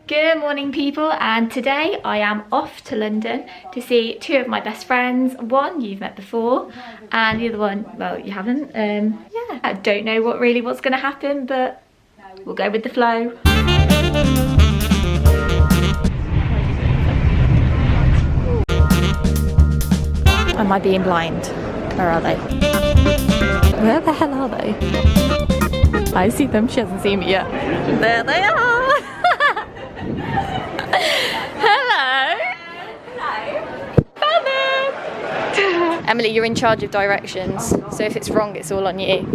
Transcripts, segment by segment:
Good morning people, and today I am off to London to see two of my best friends. One you've met before and the other one, well, you haven't. Yeah, I don't know what's going to happen, but we'll go with the flow. Am I being blind? Where are they? Where the hell are they? I see them, she hasn't seen me yet. There they are! Hello! Hello! Found them! Emily, you're in charge of directions, so if it's wrong, it's all on you.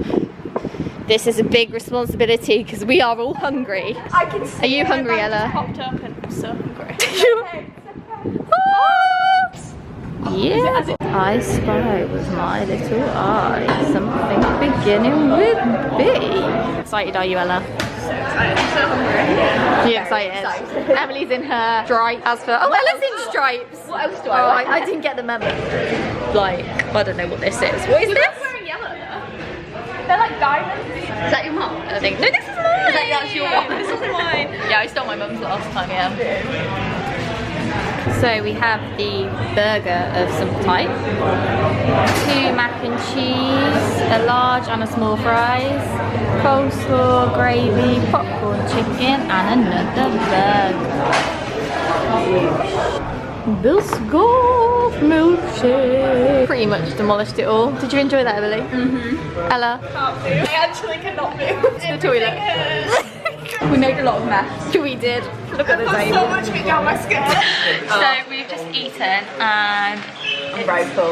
This is a big responsibility because we are all hungry. I can see. Are you hungry, Ella? Popped up and I'm so hungry. Yeah, I spy with my little eye something beginning with B. Excited are you, Ella? So excited. I'm so hungry. Are you excited? Emily's in her stripes. As for Ella's in stripes. What else do I like? I didn't get the memo. Like, I don't know what this is. What is You're this? both wearing yellow though. They're like diamonds. Is that your mum? I think. No, this is mine. That's your one. This is mine. Yeah, I stole my mum's last time. Yeah. So we have the burger of some type, 2 mac and cheese, a large and a small fries, coleslaw, gravy, popcorn chicken and another burger. Biscoff milkshake. Pretty much demolished it all. Did you enjoy that, Emily? Mm-hmm. Ella? Can't move. I actually cannot move. The toilet. We made a lot of mess. We did. Look at the table. So much meat down my skin. So we've just eaten and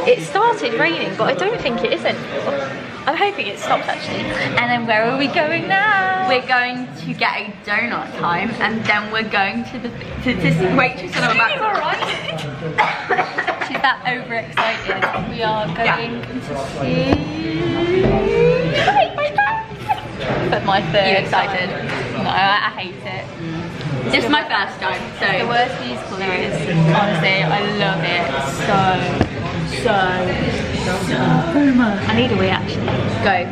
it started raining, but I don't think it is anymore. I'm hoping it stopped actually. And then where are we going now? We're going to get a donut time, and then we're going to the wait. She's gonna back. She's that overexcited. We are going to see. But my third. You excited? No, I hate it. This is my first time, so The worst musical there is. Honestly, I love it so much. I need a wee actually. go.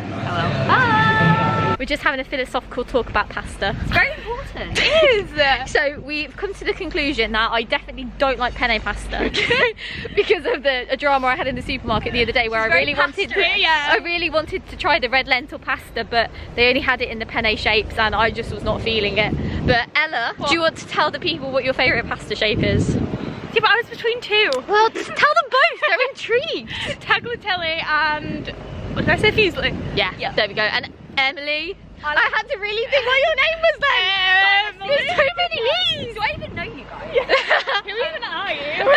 Bye! We're just having a philosophical talk about pasta. It's very important. It is! So we've come to the conclusion that I definitely don't like penne pasta because of a drama I had in the supermarket the other day where I really wanted to try the red lentil pasta, but they only had it in the penne shapes and I just was not feeling it. But Ella, do you want to tell the people what your favourite pasta shape is? Yeah, but I was between two. Well, just tell them both, they're intrigued. Tagliatelle and what did I say? Fusilli. Yeah, there we go. And Emily, I had to really think what your name was then. There's so many names. Do I even know you guys? Who even are you?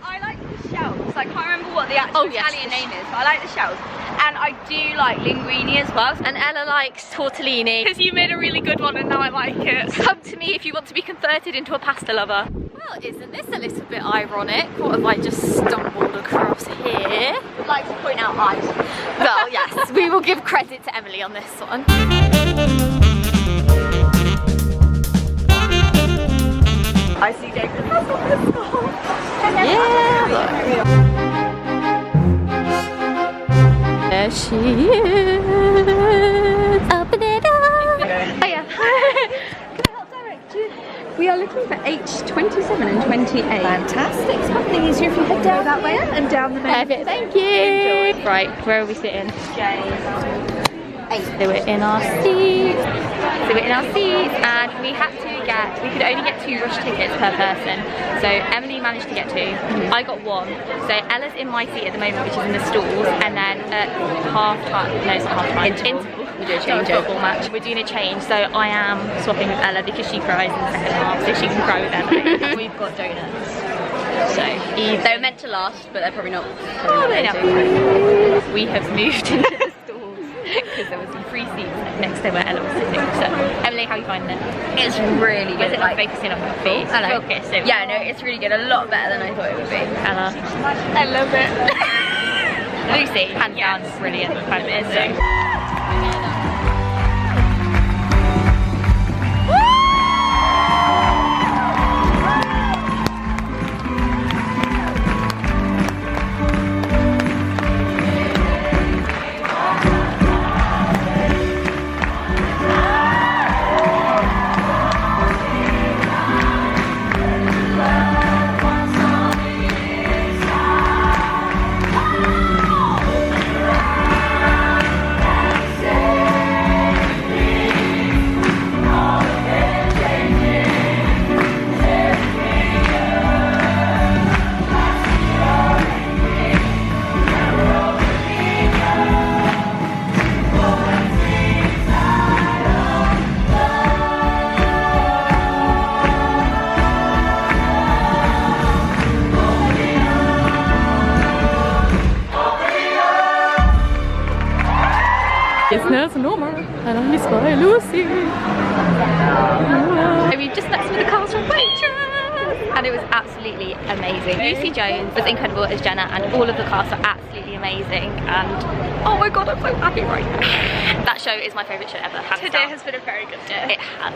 I like the shells. I can't remember what the actual Italian name is, but I like the shells. And I do like linguine as well. And Ella likes tortellini. Because you made a really good one and now I like it. Come to me if you want to be converted into a pasta lover. Well, isn't this a little bit ironic? What have I just stumbled across here? I'd like to point out eyes. Well, yes, we will give credit to Emily on this one. I see David. Yeah, look. There she is. Open it up. Oh yeah. We are looking for H27 and 28. Fantastic. It's probably easier if you head down that way and down the main. Perfect. Thank you. Right, where are we sitting? So we're in our seats. And we could only get 2 rush tickets per person. So Emily managed to get 2. I got 1. So Ella's in my seat at the moment, which is in the stalls, and then at half time, no, it's not half time, interval. We do a change football match. We're doing a change, so I am swapping with Ella because she cries in the second half, so she can cry with Emily. We've got donuts. So They were meant to last, but they're probably not. We have moved into the stalls because there was some free seats next to where Ella was sitting. So Emily, how are you finding it? It's really good. Is it like focusing on her feet? Hello. Okay, so Yeah, no, it's really good. A lot better than I thought it would be. Ella. I love it. Lucy, hands down, brilliant. Fantastic. as normal, and I spy Lucy. So we've just met some of the castle waitress, and it was absolutely amazing. Lucy Jones was incredible as Jenna, and all of the cast are absolutely amazing. And oh my god, I'm so happy right now. That show is my favourite show ever. Today has been a very good day. It has.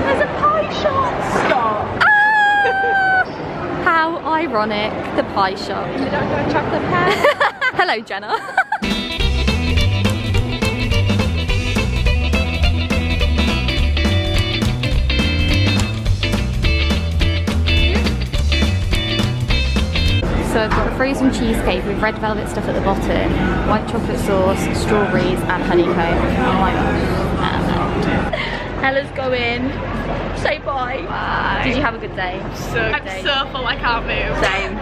There's a pie shop. Stop. Ah! How ironic, the pie shop. We don't go chocolate pear. Hello, Jenna. So I've got a frozen cheesecake with red velvet stuff at the bottom, white chocolate sauce, strawberries and honeycomb. Oh my gosh. Ella's going. Say bye. Bye. Did you have a good day? I'm so full, I can't move. Same.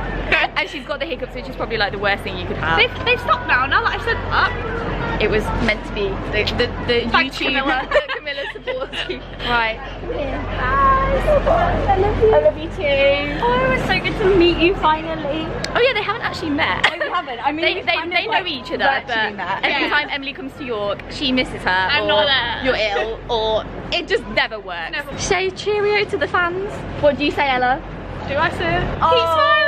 And she's got the hiccups, which is probably like the worst thing you could have. They've stopped now that I've said that. It was meant to be the Thanks, YouTube. Camilla. Camilla supports you. Right. I love you. I love you too. Oh, it was so good to meet you finally. Oh yeah, they haven't actually met. No, we haven't. I mean, they know each other, but every time Emily comes to York, she misses her. I'm or not there. You're ill, or it just never works. Never. Say cheerio to the fans. What do you say, Ella? Do I say? Keep smiling.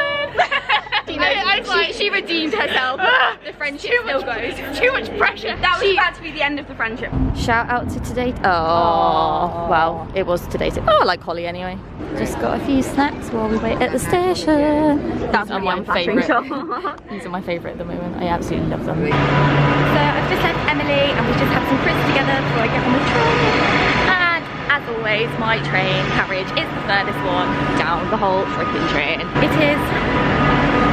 You know, I was like, she redeemed herself. The friendship still goes. Too much pressure. That was about to be the end of the friendship. Shout out to today. Oh, well, it was today. Oh, I like Holly anyway. Just got a few snacks while we wait at the station. These are my favourite. These are my favourite at the moment. I absolutely love them. So I've just left Emily and we've just had some crisps together before I get on the train. And as always, my train carriage is the furthest one down the whole freaking train. It is.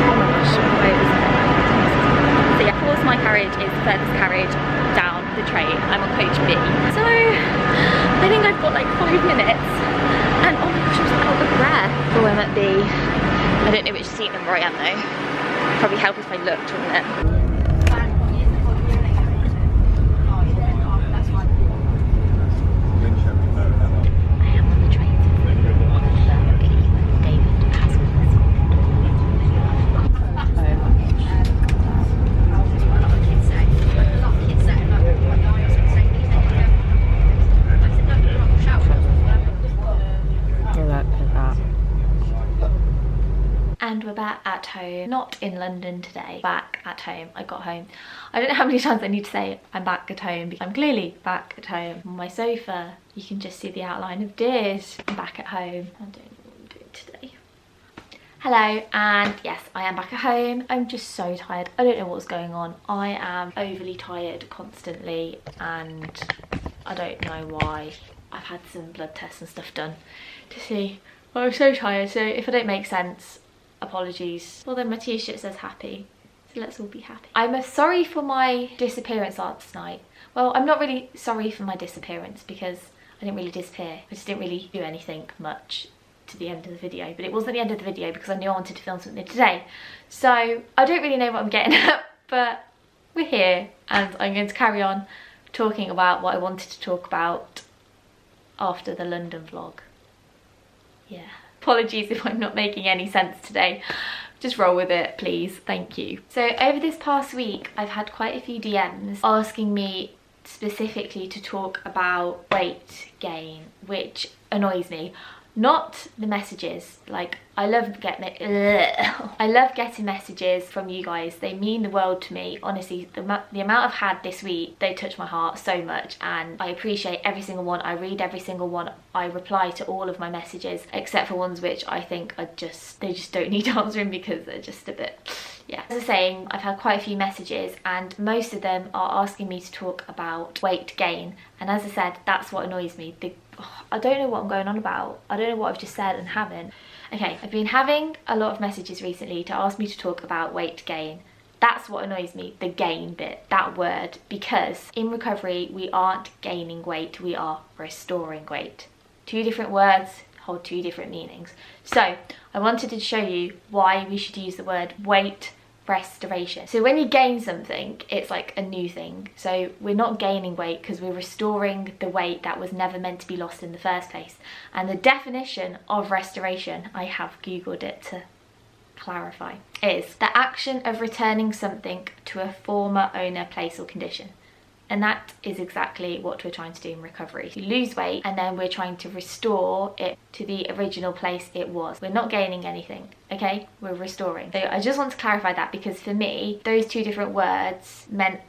Oh my gosh, so yeah, of course my carriage is the furthest carriage down the train. I'm on coach B. So I think I've got like 5 minutes and oh my gosh, I'm just out of breath. Oh, I'm at B. I don't know which seat number I am though. Probably help if I looked, wouldn't it? And we're back at home, not in London today, back at home. I got home. I don't know how many times I need to say I'm back at home, because I'm clearly back at home. On my sofa, you can just see the outline of Dears. I'm back at home. I don't know what I'm doing today. Hello, and yes, I am back at home. I'm just so tired. I don't know what's going on. I am overly tired constantly, and I don't know why. I've had some blood tests and stuff done to see. I'm so tired, so if I don't make sense, apologies. Well then my t-shirt says happy, so let's all be happy. I'm sorry for my disappearance last night. Well, I'm not really sorry for my disappearance because I didn't really disappear. I just didn't really do anything much to the end of the video, but it wasn't the end of the video because I knew I wanted to film something today. So I don't really know what I'm getting at, but we're here and I'm going to carry on talking about what I wanted to talk about after the London vlog. Yeah. Apologies if I'm not making any sense today. Just roll with it, please. Thank you. So over this past week, I've had quite a few DMs asking me specifically to talk about weight gain, which annoys me. Not the messages. Like, I love getting messages from you guys. They mean the world to me. Honestly, the amount I've had this week, they touch my heart so much, and I appreciate every single one. I read every single one. I reply to all of my messages, except for ones which I think are they just don't need answering because they're just a bit, yeah. As I was saying, I've had quite a few messages and most of them are asking me to talk about weight gain. And as I said, that's what annoys me. I don't know what I'm going on about. I don't know what I've just said and haven't. Okay, I've been having a lot of messages recently to ask me to talk about weight gain. That's what annoys me, the gain bit, that word, because in recovery, we aren't gaining weight, we are restoring weight. 2 different words hold 2 different meanings. So I wanted to show you why we should use the word weight restoration. So when you gain something, it's like a new thing. So we're not gaining weight because we're restoring the weight that was never meant to be lost in the first place. And the definition of restoration, I have Googled it to clarify is the action of returning something to a former owner, place or condition. And that is exactly what we're trying to do in recovery. You lose weight and then we're trying to restore it to the original place it was. We're not gaining anything, okay? We're restoring. So I just want to clarify that, because for me, those two different words meant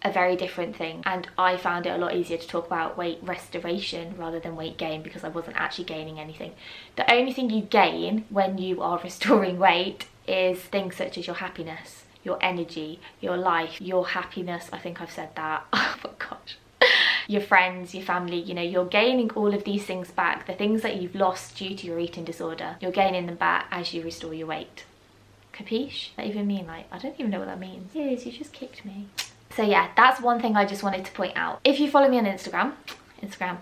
a very different thing, and I found it a lot easier to talk about weight restoration rather than weight gain, because I wasn't actually gaining anything. The only thing you gain when you are restoring weight is things such as your happiness, your energy, your life, your happiness. I think I've said that. Oh my gosh. Your friends, your family, you know, you're gaining all of these things back. The things that you've lost due to your eating disorder, you're gaining them back as you restore your weight. Capiche? That even mean, like, I don't even know what that means. Yes, you just kicked me. So yeah, that's one thing I just wanted to point out. If you follow me on Instagram,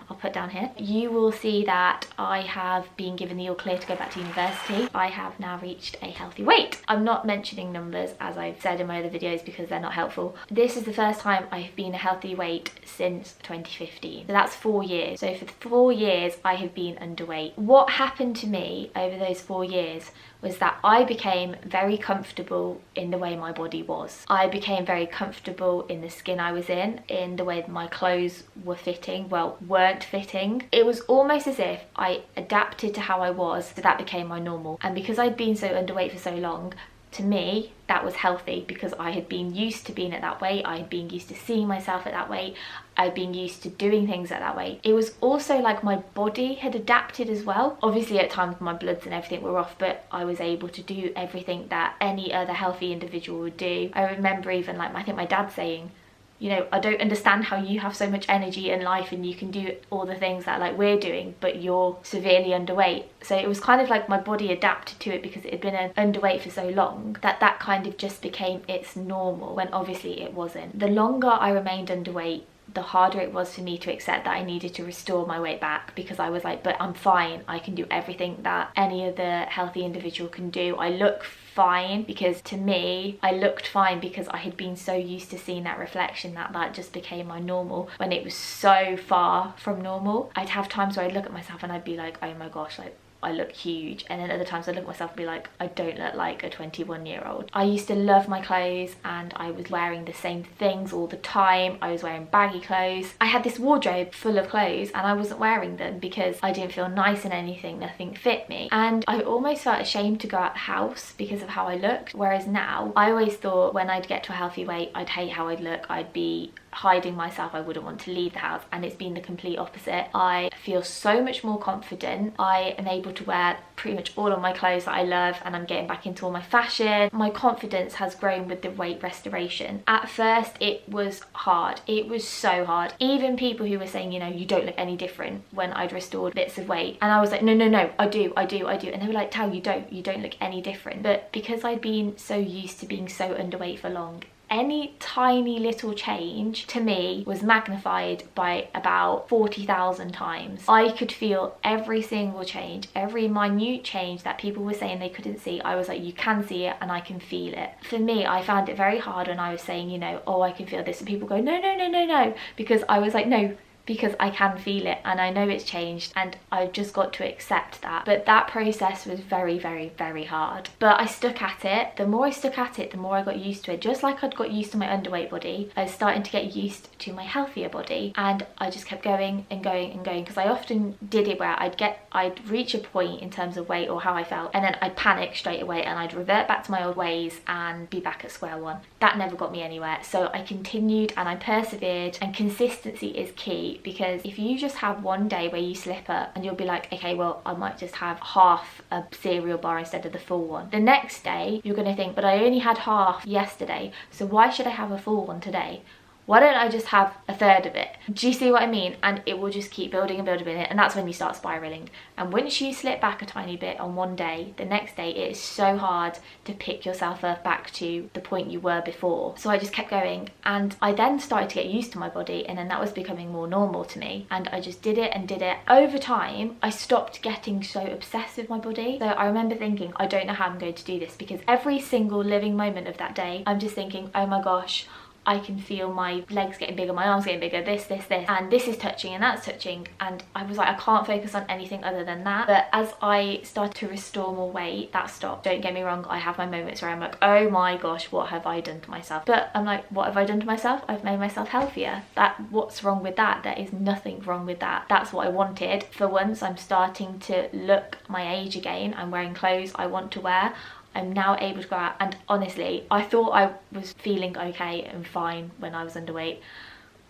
I'll put down here, you will see that I have been given the all clear to go back to university. I have now reached a healthy weight. I'm not mentioning numbers, as I've said in my other videos, because they're not helpful. This is the first time I've been a healthy weight since 2015. So that's 4 years. So for 4 years, I have been underweight. What happened to me over those 4 years was that I became very comfortable in the way my body was. I became very comfortable in the skin I was in the way that my clothes were fitting, well, weren't fitting. It was almost as if I adapted to how I was, so that became my normal. And because I'd been so underweight for so long, to me, that was healthy, because I had been used to being at that weight. I had been used to seeing myself at that weight. I'd been used to doing things at that weight. It was also like my body had adapted as well. Obviously at times my bloods and everything were off, but I was able to do everything that any other healthy individual would do. I remember even, like, I think my dad saying, you know, I don't understand how you have so much energy in life and you can do all the things that, like, we're doing, but you're severely underweight. So it was kind of like my body adapted to it, because it had been underweight for so long that kind of just became its normal, when obviously it wasn't. The longer I remained underweight, the harder it was for me to accept that I needed to restore my weight back, because I was like, but I'm fine. I can do everything that any other healthy individual can do. I look fine, because to me, I looked fine because I had been so used to seeing that reflection that just became my normal, when it was so far from normal. I'd have times where I'd look at myself and I'd be like, oh my gosh, like, I look huge. And then other times I look at myself and be like, I don't look like a 21-year-old. I used to love my clothes and I was wearing the same things all the time. I was wearing baggy clothes. I had this wardrobe full of clothes and I wasn't wearing them because I didn't feel nice in anything. Nothing fit me. And I almost felt ashamed to go out the house because of how I looked. Whereas now, I always thought when I'd get to a healthy weight, I'd hate how I'd look. I'd be hiding myself. I wouldn't want to leave the house, and it's been the complete opposite. I feel so much more confident. I am able to wear pretty much all of my clothes that I love, and I'm getting back into all my fashion. My confidence has grown with the weight restoration. At first it was hard. It was so hard. Even people who were saying, you know, you don't look any different when I'd restored bits of weight, and I was like, no, I do, and they were like, Tal, you don't look any different. But because I'd been so used to being so underweight for long, any tiny little change to me was magnified by about 40,000 times. I could feel every single change, every minute change that people were saying they couldn't see. I was like, you can see it and I can feel it. For me, I found it very hard when I was saying, you know, oh, I can feel this, and people go, no, because I was like, no, because I can feel it and I know it's changed, and I've just got to accept that. But that process was very, very, very hard. But I stuck at it. The more I stuck at it, the more I got used to it. Just like I'd got used to my underweight body, I was starting to get used to my healthier body, and I just kept going and going and going, because I often did it where I'd reach a point in terms of weight or how I felt, and then I'd panic straight away and I'd revert back to my old ways and be back at square one. That never got me anywhere. So I continued and I persevered, and consistency is key. Because if you just have one day where you slip up and you'll be like, okay, well, I might just have half a cereal bar instead of the full one. The next day, you're going to think, but I only had half yesterday, so why should I have a full one today? Why don't I just have a third of it? Do you see what I mean? And it will just keep building and building, and that's when you start spiraling. And once you slip back a tiny bit on one day, the next day it is so hard to pick yourself up back to the point you were before. So I just kept going, and I then started to get used to my body, and then that was becoming more normal to me, and I just did it and did it. Over time, I stopped getting so obsessed with my body. So I remember thinking, I don't know how I'm going to do this, because every single living moment of that day, I'm just thinking, oh my gosh, I can feel my legs getting bigger, my arms getting bigger, this, and this is touching and that's touching, and I was like, I can't focus on anything other than that. But as I started to restore more weight, that stopped. Don't get me wrong, I have my moments where I'm like, oh my gosh, what have I done to myself? But I'm like, what have I done to myself? I've made myself healthier. What's wrong with that? There is nothing wrong with that. That's what I wanted. For once, I'm starting to look my age again. I'm wearing clothes I want to wear. I'm now able to go out, and honestly, I thought I was feeling okay and fine when I was underweight.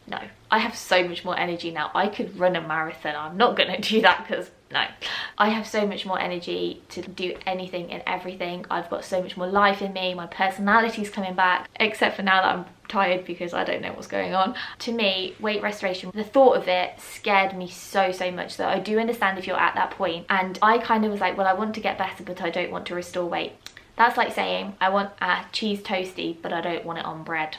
No, I have so much more energy now. I could run a marathon. I'm not gonna do that because no. I have so much more energy to do anything and everything. I've got so much more life in me. My personality's coming back, except for now that I'm tired because I don't know what's going on. To me, weight restoration, the thought of it scared me so much, that I do understand if you're at that point. And I kind of was like, well, I want to get better, but I don't want to restore weight. That's like saying, I want a cheese toastie, but I don't want it on bread.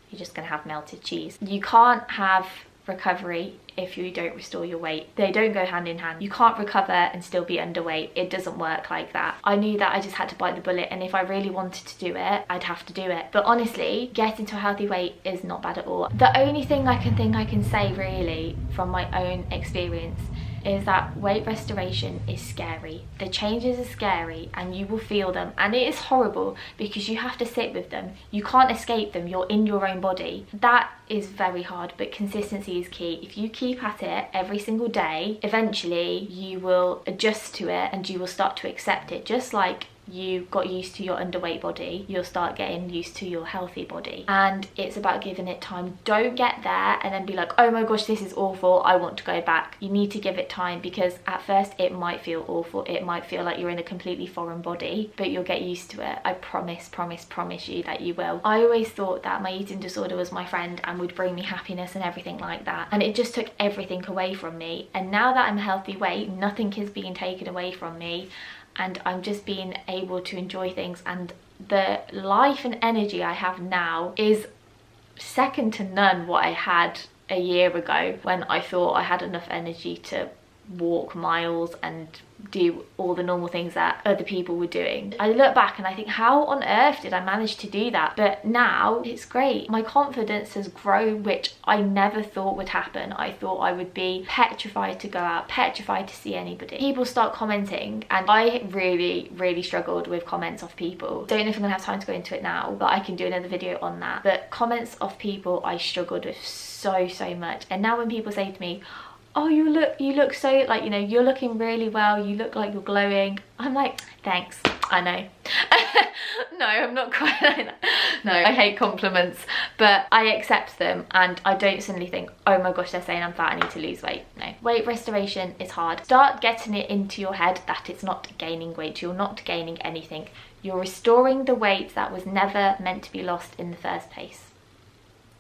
You're just gonna have melted cheese. You can't have recovery if you don't restore your weight. They don't go hand in hand. You can't recover and still be underweight. It doesn't work like that. I knew that I just had to bite the bullet, and if I really wanted to do it, I'd have to do it. But honestly, getting to a healthy weight is not bad at all. The only thing I can say really from my own experience is that weight restoration is scary. The changes are scary and you will feel them, and it is horrible because you have to sit with them. You can't escape them. You're in your own body. That is very hard, but consistency is key. If you keep at it every single day, eventually you will adjust to it and you will start to accept it. Just like you got used to your underweight body, you'll start getting used to your healthy body. And it's about giving it time. Don't get there and then be like, oh my gosh, this is awful, I want to go back. You need to give it time, because at first it might feel awful. It might feel like you're in a completely foreign body, but you'll get used to it. I promise you that you will. I always thought that my eating disorder was my friend and would bring me happiness and everything like that, and it just took everything away from me. And now that I'm a healthy weight, nothing is being taken away from me, and I'm just being able to enjoy things, and the life and energy I have now is second to none what I had a year ago, when I thought I had enough energy to walk miles and do all the normal things that other people were doing. I look back and I think, how on earth did I manage to do that? But now it's great. My confidence has grown, which I never thought would happen. I thought I would be petrified to go out, petrified to see anybody. People start commenting, and I really struggled with comments off people. Don't know if I'm gonna have time to go into it now, but I can do another video on that. But comments off people I struggled with so much. And now when people say to me, oh, you look so, like, you know, you're looking really well, you look like you're glowing, I'm like, thanks, I know. No, I'm not quite like that. No, I hate compliments, but I accept them, and I don't suddenly think, oh my gosh, they're saying I'm fat, I need to lose weight. No. Weight restoration is hard. Start getting it into your head that it's not gaining weight. You're not gaining anything. You're restoring the weight that was never meant to be lost in the first place.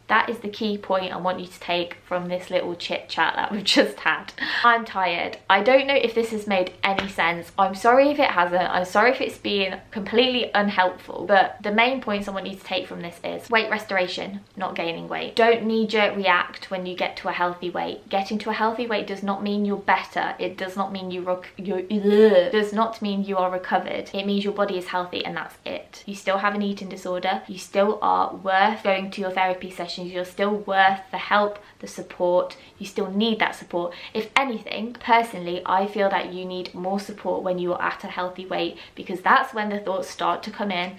That is the key point I want you to take from this little chit chat that we've just had. I'm tired. I don't know if this has made any sense. I'm sorry if it hasn't. I'm sorry if it's been completely unhelpful. But the main points I want you to take from this is weight restoration, not gaining weight. Don't knee-jerk react when you get to a healthy weight. Getting to a healthy weight does not mean you're better. It does not mean does not mean you are recovered. It means your body is healthy, and that's it. You still have an eating disorder. You still are worth going to your therapy session. You're still worth the help, the support. You still need that support. If anything, personally, I feel that you need more support when you are at a healthy weight, because that's when the thoughts start to come in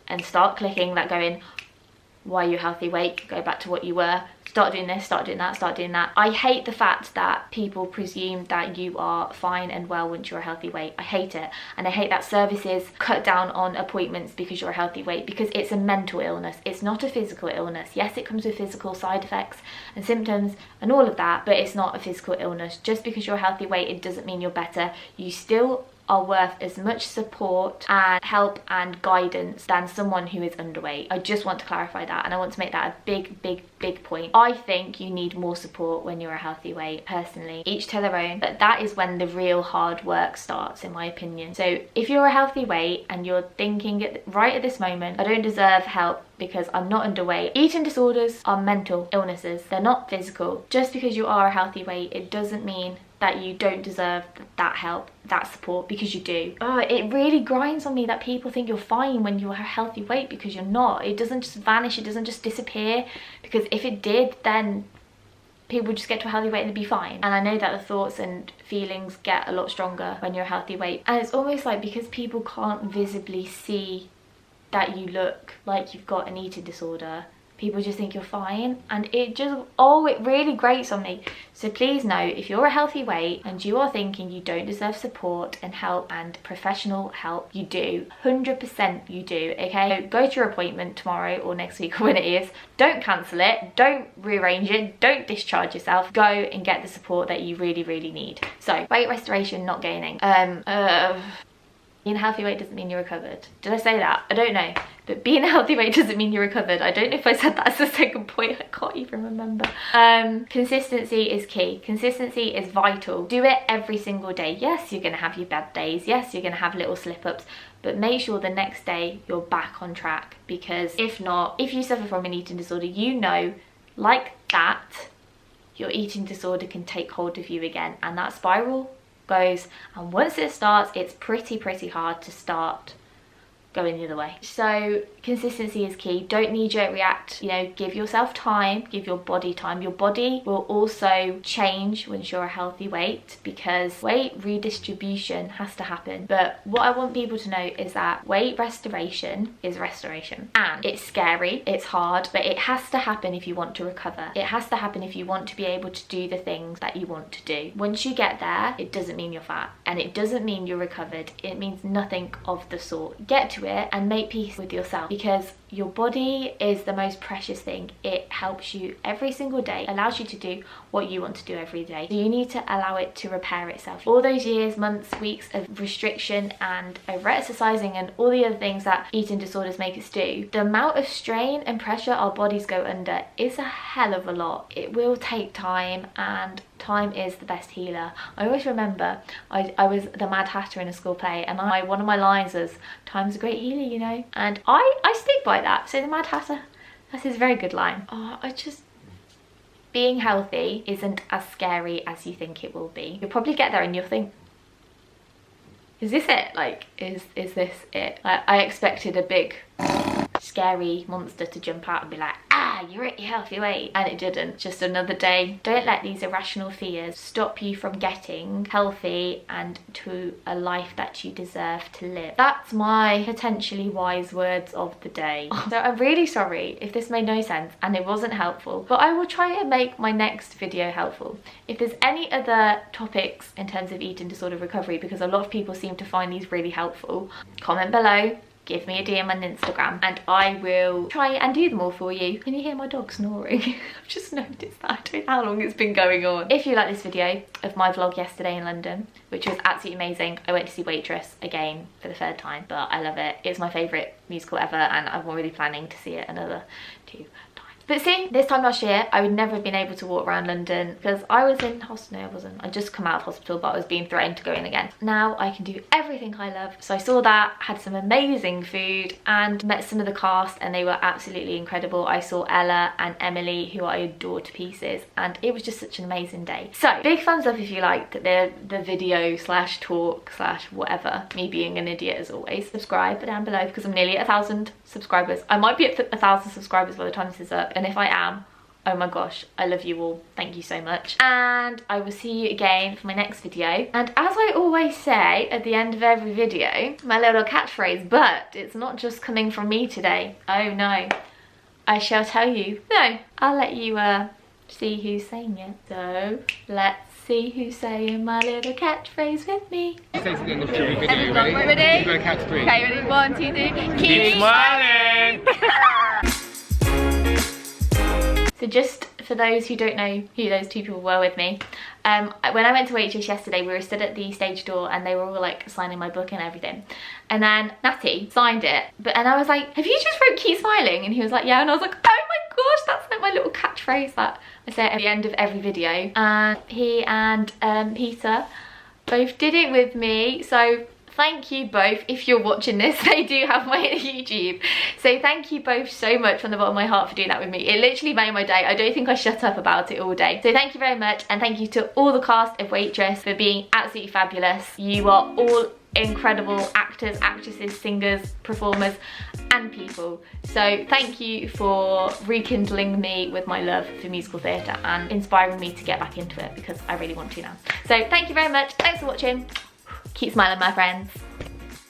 and start clicking, that going, why are you healthy weight? Go back to what you were. Start doing this, start doing that, start doing that. I hate the fact that people presume that you are fine and well once you're a healthy weight. I hate it. And I hate that services cut down on appointments because you're a healthy weight, because it's a mental illness. It's not a physical illness. Yes, it comes with physical side effects and symptoms and all of that, but it's not a physical illness. Just because you're a healthy weight, it doesn't mean you're better. You still are worth as much support and help and guidance than someone who is underweight. I just want to clarify that, and I want to make that a big point. I think you need more support when you're a healthy weight, personally. Each to their own, but that is when the real hard work starts, in my opinion. So if you're a healthy weight and you're thinking right at this moment, I don't deserve help, because I'm not underweight. Eating disorders are mental illnesses, they're not physical. Just because you are a healthy weight, it doesn't mean that you don't deserve that help, that support, because you do. Oh, it really grinds on me that people think you're fine when you're a healthy weight, because you're not. It doesn't just vanish, it doesn't just disappear, because if it did, then people just get to a healthy weight and they'd be fine. And I know that the thoughts and feelings get a lot stronger when you're a healthy weight. And it's almost like, because people can't visibly see that you look like you've got an eating disorder, people just think you're fine, and it just, oh, it really grates on me. So please know, if you're a healthy weight and you are thinking you don't deserve support and help and professional help, you do. 100% you do, okay? So go to your appointment tomorrow or next week or when it is. Don't cancel it, don't rearrange it, don't discharge yourself. Go and get the support that you really, really need. So, weight restoration, not gaining. Being a healthy weight doesn't mean you're recovered. Did I say that? I don't know. But being a healthy weight doesn't mean you're recovered. I don't know if I said that as the second point. I can't even remember. Consistency is key. Consistency is vital. Do it every single day. Yes, you're going to have your bad days. Yes, you're going to have little slip-ups. But make sure the next day you're back on track. Because if not, if you suffer from an eating disorder, you know, like that, your eating disorder can take hold of you again. And that spiral goes, and once it starts, it's pretty hard to start going the other way. So consistency is key. Don't knee-jerk react, you know, give yourself time, give your body time. Your body will also change once you're a healthy weight, because weight redistribution has to happen. But what I want people to know is that weight restoration is restoration, and it's scary, it's hard, but it has to happen if you want to recover. It has to happen if you want to be able to do the things that you want to do. Once you get there, it doesn't mean you're fat, and it doesn't mean you're recovered. It means nothing of the sort. Get to it and make peace with yourself, because your body is the most precious thing. It helps you every single day, allows you to do what you want to do every day. So you need to allow it to repair itself. All those years, months, weeks of restriction and over exercising and all the other things that eating disorders make us do, the amount of strain and pressure our bodies go under is a hell of a lot. It will take time, and time is the best healer. I always remember I was the Mad Hatter in a school play, and one of my lines was, "Time's a great healer, you know," and I stick by that. So the Mad Hatter, that's his very good line. Being healthy isn't as scary as you think it will be. You'll probably get there and you'll think, is this it? Like, is this it? Like, I expected a big scary monster to jump out and be like, ah, you're at your healthy weight, and it didn't. Just another day. Don't let these irrational fears stop you from getting healthy and to a life that you deserve to live. That's my potentially wise words of the day. So I'm really sorry if this made no sense and it wasn't helpful, but I will try and make my next video helpful. If there's any other topics in terms of eating disorder recovery, because a lot of people seem to find these really helpful, comment below. Give me a DM on Instagram and I will try and do them all for you. Can you hear my dog snoring? I've just noticed that. I don't know how long it's been going on. If you like this video of my vlog yesterday in London, which was absolutely amazing, I went to see Waitress again for the third time, but I love it. It's my favourite musical ever, and I'm already planning to see it another 2 times. But see, this time last year, I would never have been able to walk around London because I was in hospital. No, I wasn't. I'd just come out of hospital, but I was being threatened to go in again. Now I can do everything I love. So I saw that, had some amazing food, and met some of the cast, and they were absolutely incredible. I saw Ella and Emily, who I adore to pieces, and it was just such an amazing day. So big thumbs up if you liked the video slash talk slash whatever, me being an idiot as always. Subscribe down below because I'm nearly at 1,000 subscribers. I might be at 1,000 subscribers by the time this is up, and if I am, oh my gosh, I love you all. Thank you so much. And I will see you again for my next video. And as I always say at the end of every video, my little catchphrase, but it's not just coming from me today. Oh no. I shall tell you. No, I'll let you see who's saying it. So let's see who's saying my little catchphrase with me. Everyone, ready? Okay, ready? 1, 2, 3. Keep smiling! So just for those who don't know who those two people were with me, when I went to Waitress yesterday, we were stood at the stage door and they were all like signing my book and everything. And then Natty signed it, and I was like, have you just wrote keep smiling? And he was like, yeah. And I was like, oh my gosh, that's like my little catchphrase that I say at the end of every video. And he and Peter both did it with me. So thank you both. If you're watching this, they do have my YouTube. So thank you both so much from the bottom of my heart for doing that with me. It literally made my day. I don't think I shut up about it all day. So thank you very much, and thank you to all the cast of Waitress for being absolutely fabulous. You are all incredible actors, actresses, singers, performers and people. So thank you for rekindling me with my love for musical theatre and inspiring me to get back into it, because I really want to now. So thank you very much. Thanks for watching. Keep smiling, my friends.